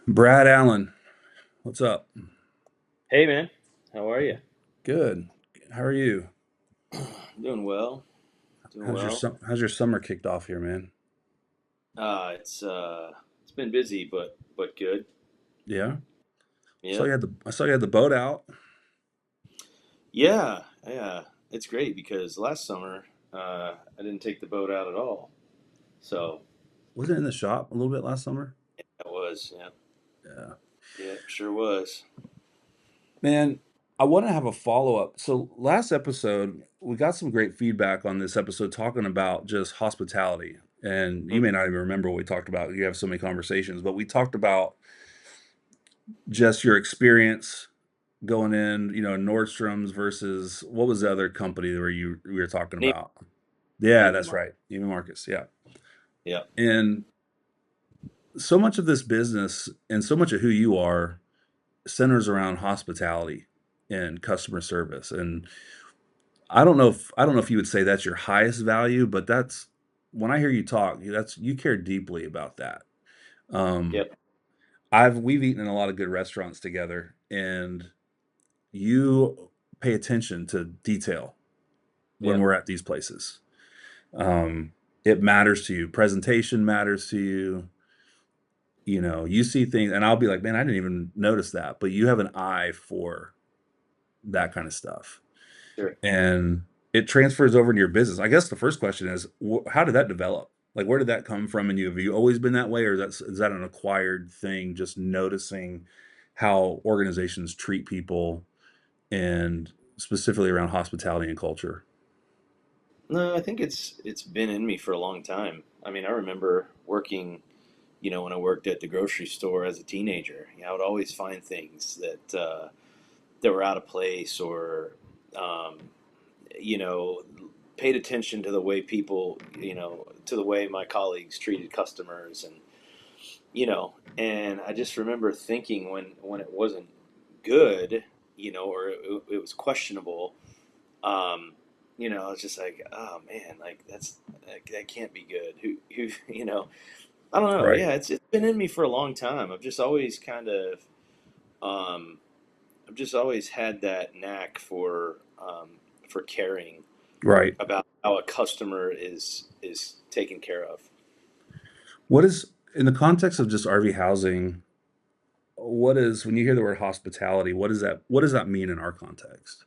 Brad Allen, what's up? Hey man, how are you? Good. How are you? Doing well. Doing well. How's your summer kicked off here, man? It's been busy but good. Yeah. Yep. I saw you had the boat out. Yeah, yeah. It's great because last summer I didn't take the boat out at all. So Was it in the shop a little bit last summer? that was yeah. Yeah. Yeah, sure was. Man, I want to have a follow-up. So last episode, we got some great feedback on this episode talking about just hospitality. And you Mm. may not even remember what we talked about. You have so many conversations, but we talked about just your experience going in, Nordstrom's versus what was the other company where we were talking Name about? Yeah, Neiman that's Marcus. right. Neiman Marcus, yeah. Yeah. And so much of this business and so much of who you are centers around hospitality and customer service. And I don't know if you would say that's your highest value, but that's when I hear you talk, that's you care deeply about that. Um, Yep. we've eaten in a lot of good restaurants together, and you pay attention to detail when Yep. we're at these places. It matters to you. Presentation matters to you. You see things, and I'll be like, man, I didn't even notice that, but you have an eye for that kind of stuff, Sure. and it transfers over into your business. I guess the first question is, how did that develop? Like, where did that come from in you? Have you always been that way, or is that an acquired thing? Just noticing how organizations treat people, and specifically around hospitality and culture. No, I think it's been in me for a long time. I mean, I remember working, when I worked at the grocery store as a teenager. I would always find things that were out of place or um, you know paid attention to the way people to the way my colleagues treated customers and I just remember thinking when it wasn't good or it was questionable. um, I was just like, oh man, like that can't be good. Who I don't know. Right. Yeah, it's been in me for a long time. Um, I've just always had that knack for caring Right. about how a customer is taken care of. What is in the context of just RV housing, what is when you hear the word hospitality, what does that mean in our context?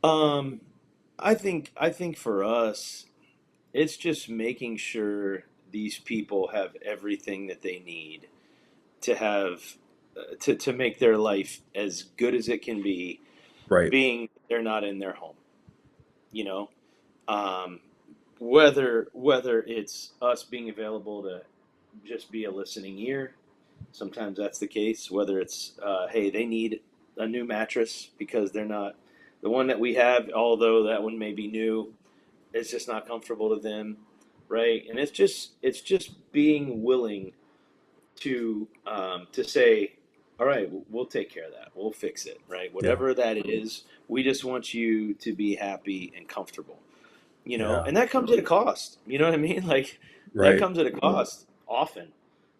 Um, I think for us, it's just making sure these people have everything that they need to have to make their life as good as it can be, Right. being they're not in their home. You know, um, whether it's us being available to just be a listening ear. Sometimes that's the case. Whether it's hey, they need a new mattress because they're not the one that we have, although that one may be new, it's just not comfortable to them, right? And it's just being willing to say, all right, we'll take care of that. We'll fix it, right? Yeah. Whatever that is, we just want you to be happy and comfortable, Yeah. and that comes at a cost. You know what I mean? Like that Right. comes at a cost often.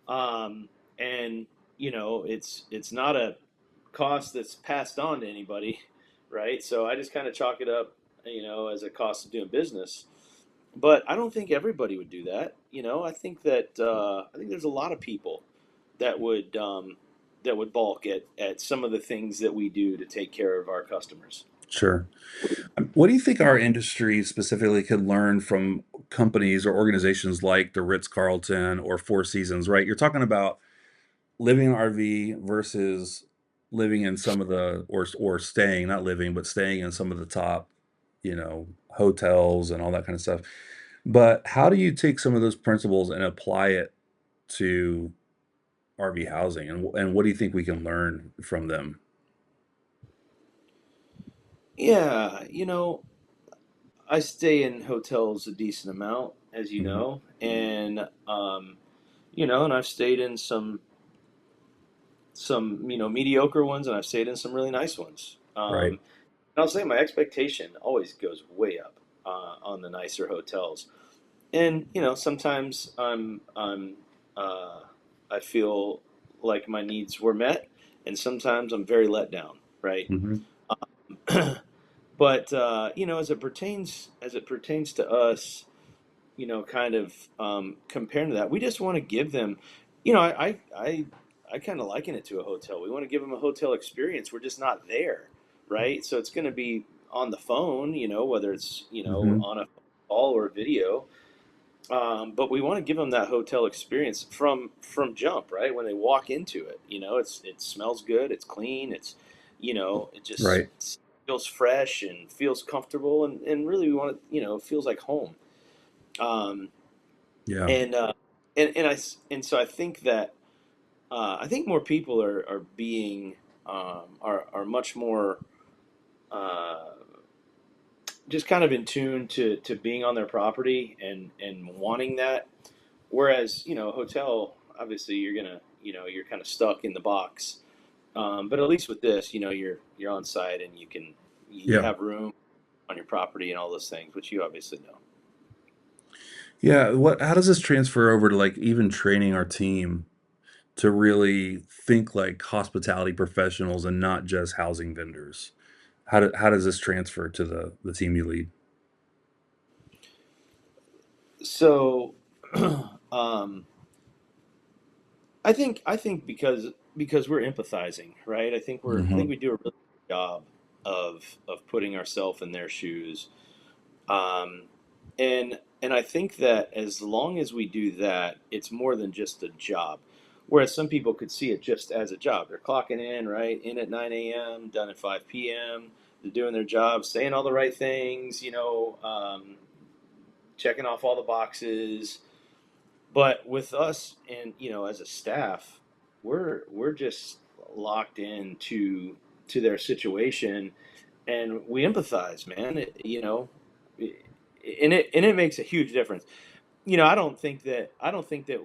Um, and it's not a cost that's passed on to anybody, right? So I just kind of chalk it up, as a cost of doing business. But I don't think everybody would do that. I think there's a lot of people that would balk at some of the things that we do to take care of our customers. Sure. What do you think our industry specifically could learn from companies or organizations like the Ritz-Carlton or Four Seasons, right? You're talking about living in an RV versus living in some of the or staying, not living, but staying in some of the top, hotels and all that kind of stuff. But how do you take some of those principles and apply it to RV housing, and what do you think we can learn from them? Yeah, I stay in hotels a decent amount, as you Mhm. know, and I've stayed in some mediocre ones, and I've stayed in some really nice ones. Right. And I'll say my expectation always goes way up on the nicer hotels, and sometimes I'm uh, I feel like my needs were met, and sometimes I'm very let down, right? Hmm. But as it pertains to us, kind of comparing to that, we just want to give them, I kind of liken it to a hotel. We want to give them a hotel experience. We're just not there, right? So it's going to be on the phone, whether it's Hmm. on a call or video. But we want to give them that hotel experience from jump, right? When they walk into it, it smells good, it's clean, it just Right. feels fresh and feels comfortable, and really we want it, it feels like home. Um, Yeah. and and so I think more people are being are much more uh, just kind of in tune to being on their property and wanting that. Whereas, a hotel, obviously you're kind of stuck in the box. But at least with this, you're on site and you Yeah. have room on your property and all those things, which you obviously know. Yeah. How does this transfer over to like even training our team to really think like hospitality professionals and not just housing vendors? How does this transfer to the team you lead? So, um, I think because we're empathizing, right? I think Hmm. we do a really good job of putting ourselves in their shoes. Um, and I think that as long as we do that, it's more than just a job. Whereas some people could see it just as a job. They're clocking in, right? In at 9 a.m., done at 5 p.m. They're doing their job, saying all the right things, checking off all the boxes. But with us and, as a staff, we're just locked in to their situation, and we empathize, man. And it makes a huge difference. I don't think that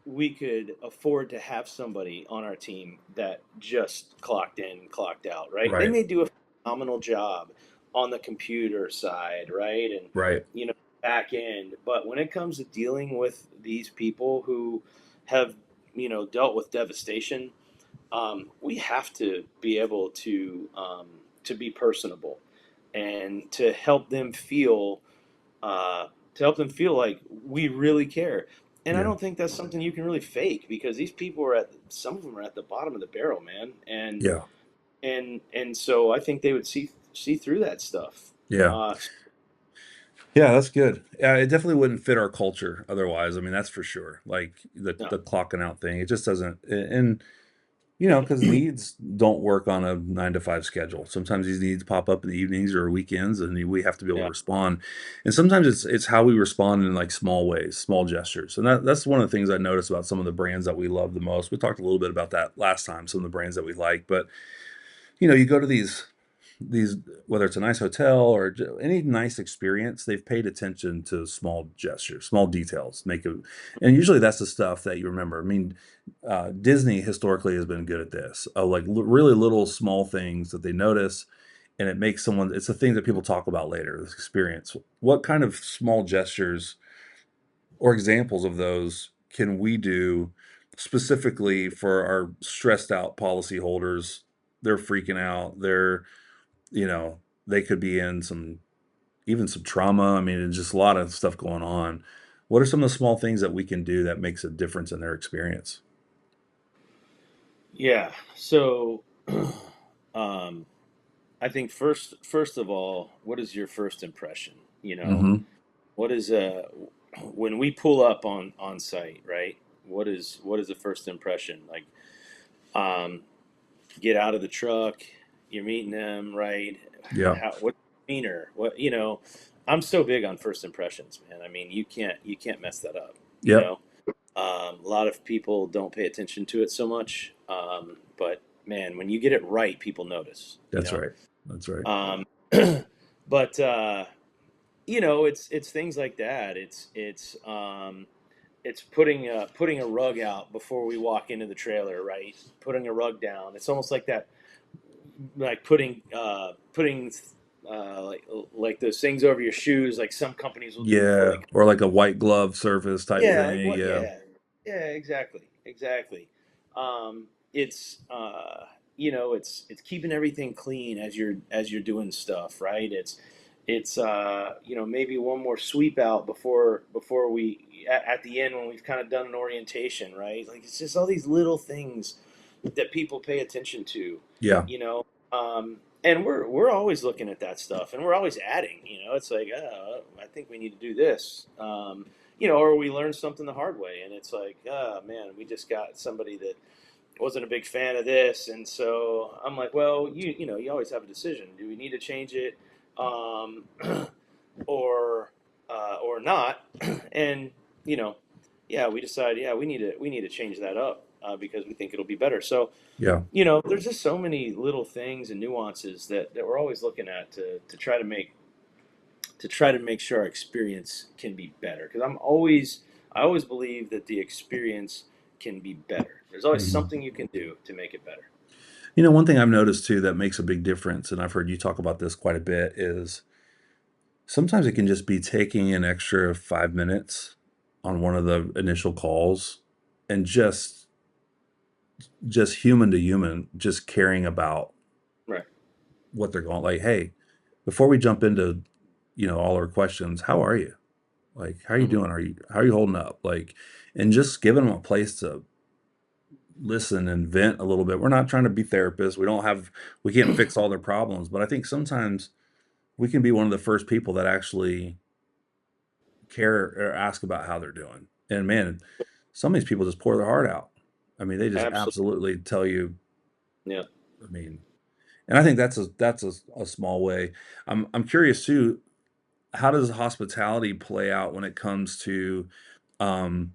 we could afford to have somebody on our team that just clocked in, clocked out, right? They Right. may do a phenomenal job on the computer side, right? And Right. you know, back end, but when it comes to dealing with these people who have, dealt with devastation, we have to be able to be personable and to help them feel like we really care. And I Yeah. don't think that's something you can really fake, because these people are some of them are at the bottom of the barrel, man. And Yeah. and so I think they would see through that stuff. Yeah. Uh, Yeah, that's good. Yeah, it definitely wouldn't fit our culture otherwise. I mean, that's for sure. Like no, the clocking out thing, it just doesn't. And because needs don't work on a 9 to 5 schedule. Sometimes these needs pop up in the evenings or weekends, and we have to be able to yeah, respond. And sometimes it's how we respond in like small ways, small gestures. And that's one of the things I noticed about some of the brands that we love the most. We talked a little bit about that last time, some of the brands that we like, but you go to these, whether it's a nice hotel or any nice experience, they've paid attention to small gestures, small details, and usually that's the stuff that you remember. I mean, Disney historically has been good at this, like really little small things that they notice, and it makes someone. It's the thing that people talk about later. This experience. What kind of small gestures or examples of those can we do specifically for our stressed out policyholders? They're freaking out. You know, they could be in even some trauma. I mean, it's just a lot of stuff going on. What are some of the small things that we can do that makes a difference in their experience? yeah. So, um, I think first of all, what is your first impression? Hmm. What is when we pull up on site, right? What is the first impression? Like, um, get out of the truck, you're meeting them, right? Yeah. What demeanor? I'm so big on first impressions, man. I mean, you can't mess that up. Yep. A lot of people don't pay attention to it so much, but man, when you get it right, people notice. That's right. That's right. Um, but it's things like that. It's putting a rug out before we walk into the trailer, right? Putting a rug down. It's almost like that, like putting like those things over your shoes, like some companies will do for Yeah. like, Or like a white glove surface type yeah, like thing. what, Yeah. yeah. Yeah, exactly, exactly. It's it's keeping everything clean as you're doing stuff, right? It's maybe one more sweep out before we at the end when we've kind of done an orientation, right? Like it's just all these little things that people pay attention to, Yeah. you know. And we're always looking at that stuff, and we're always adding. It's like, I think we need to do this. Or we learn something the hard way, and it's like, oh man, we just got somebody that wasn't a big fan of this, and so I'm like, well, you always have a decision. Do we need to change it, um, or not? And you know, yeah, we decide, yeah, we need to change that up because we think it'll be better. So Yeah. there's just so many little things and nuances that we're always looking at to try to make sure our experience can be better. Because I always believe that the experience can be better. There's always Mhm. something you can do to make it better. One thing I've noticed too that makes a big difference, and I've heard you talk about this quite a bit, is sometimes it can just be taking an extra 5 minutes on one of the initial calls and just human to human, just caring about Right. what they're going like, hey, before we jump into, all our questions, how are you? Like, how are you Hmm. doing? How are you holding up? Like, and just giving them a place to listen and vent a little bit. We're not trying to be therapists. We can't fix all their problems, but I think sometimes we can be one of the first people that actually care or ask about how they're doing. And man, some of these people just pour their heart out. I mean, they just Absolutely. absolutely tell you, Yeah. I mean, and I think that's a small way. I'm curious too, how does hospitality play out when it comes to um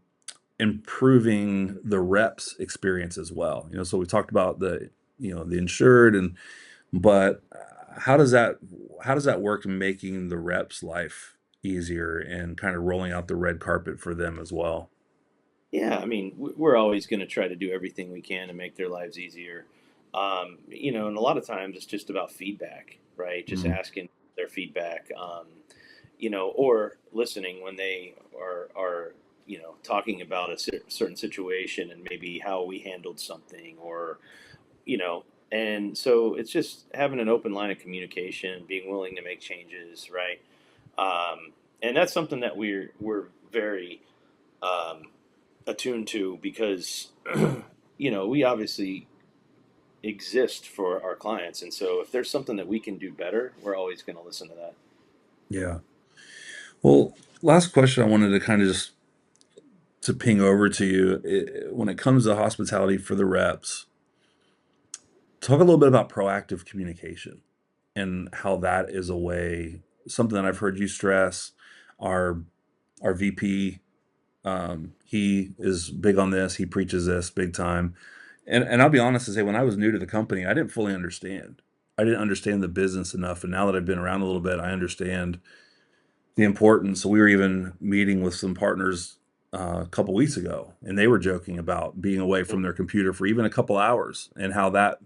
improving the reps experience as well? So we talked about the insured but how does that work in making the reps life easier and kind of rolling out the red carpet for them as well? Yeah. I mean, we're always going to try to do everything we can to make their lives easier. And a lot of times it's just about feedback, right? Just Mhm. asking their feedback. Or listening when they are talking about a certain situation and maybe how we handled something, or you know, and so it's just having an open line of communication, being willing to make changes, right? And that's something that we're very um, attuned to because we obviously exist for our clients, and so if there's something that we can do better, we're always going to listen to that. Yeah. Well, last question I wanted to kind of just to ping over to you when it comes to hospitality for the reps, talk a little bit about proactive communication and how that is a way, something that I've heard you stress. Our VP, he is big on this. He preaches this big time. And I'll be honest and say, when I was new to the company, I didn't fully understand. I didn't understand the business enough. And now that I've been around a little bit, I understand the importance. So we were even meeting with some partners a couple weeks ago, and they were joking about being away from their computer for even a couple hours and how that,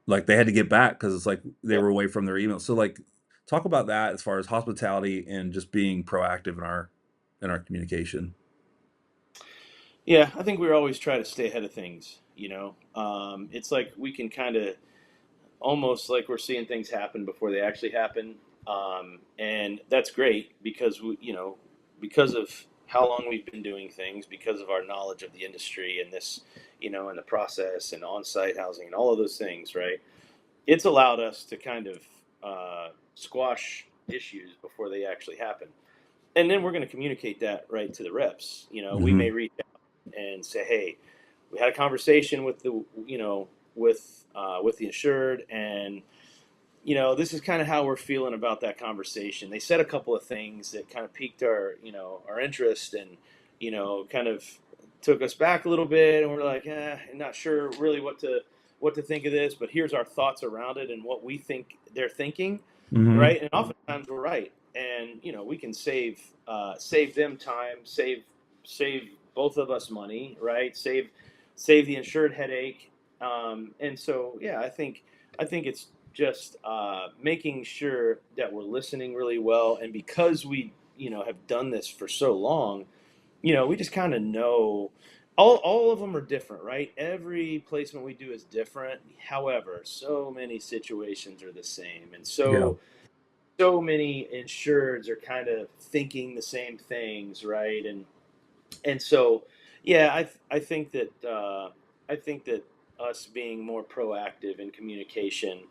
like, they had to get back because it's like they Yep. were away from their email. So, like, talk about that as far as hospitality and just being proactive in our communication. Yeah, I think we always try to stay ahead of things. It's like we can kind of almost like we're seeing things happen before they actually happen, and that's great because because of how long we've been doing things, because of our knowledge of the industry and this, and the process and on-site housing and all of those things, right? It's allowed us to kind of squash issues before they actually happen, and then we're going to communicate that right to the reps. We may Hmm. reach out and say, hey, we had a conversation with the insured, and this is kind of how we're feeling about that conversation. They said a couple of things that kind of piqued our interest, and kind of took us back a little bit, and we're like, not sure really what to think of this, but here's our thoughts around it and what we think they're thinking, Hmm. right? And oftentimes we're right, and we can save them time, save both of us money, right? Save the insured headache, and so yeah, I think it's just making sure that we're listening really well, and because we have done this for so long, we just kind of know all of them are different, right? Every placement we do is different. However, so many situations are the same, and Yeah. so many insureds are kind of thinking the same things, right? And so, yeah, I think that us being more proactive in communication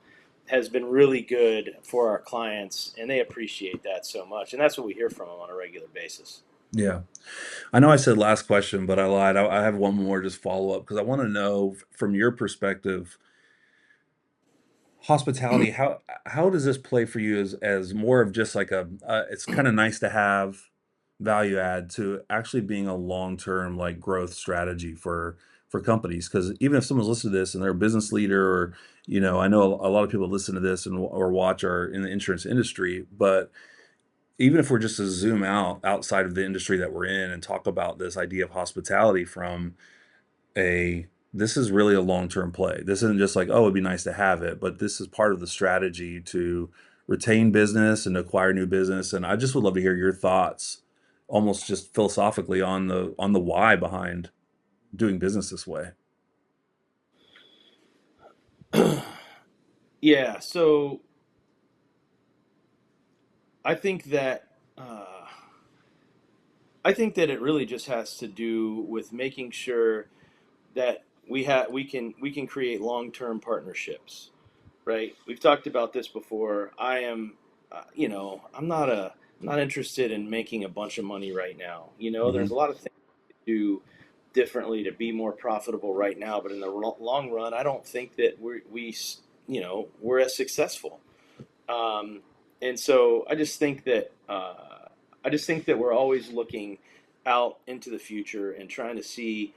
has been really good for our clients, and they appreciate that so much. And that's what we hear from them on a regular basis. Yeah. I know I said last question, but I lied. I have one more just follow up because I want to know from your perspective, hospitality, how does this play for you as more of just like a it's kind of nice to have value add to actually being a long-term like growth strategy for companies? Because even if someone's listening to this and they're a business leader, or I know a lot of people listen to this and or watch are in the insurance industry, but even if we're just to zoom out outside of the industry that we're in and talk about this idea of hospitality from a this is really a long-term play. This isn't just like, oh, it'd be nice to have it, but this is part of the strategy to retain business and acquire new business. And I just would love to hear your thoughts, almost just philosophically on the why behind doing business this way. Yeah, so I think that uh, I think that it really just has to do with making sure that we can create long term partnerships, right? We've talked about this before. I am, I'm not interested in making a bunch of money right now. There's a Hmm. lot of things to do differently to be more profitable right now, but in the long run, I don't think that we're as successful. Um, and so I just think that we're always looking out into the future and trying to see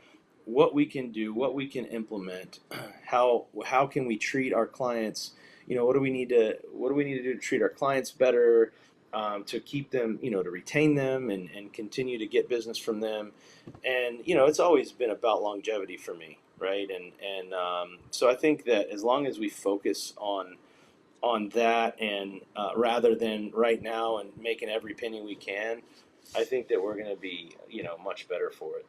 what we can do, what we can implement, how can we treat our clients. What do we need to do to treat our clients better, to keep them, to retain them and continue to get business from them. And it's always been about longevity for me, right? And so I think that as long as we focus on that, and rather than right now and making every penny we can, I think that we're going to be much better for it.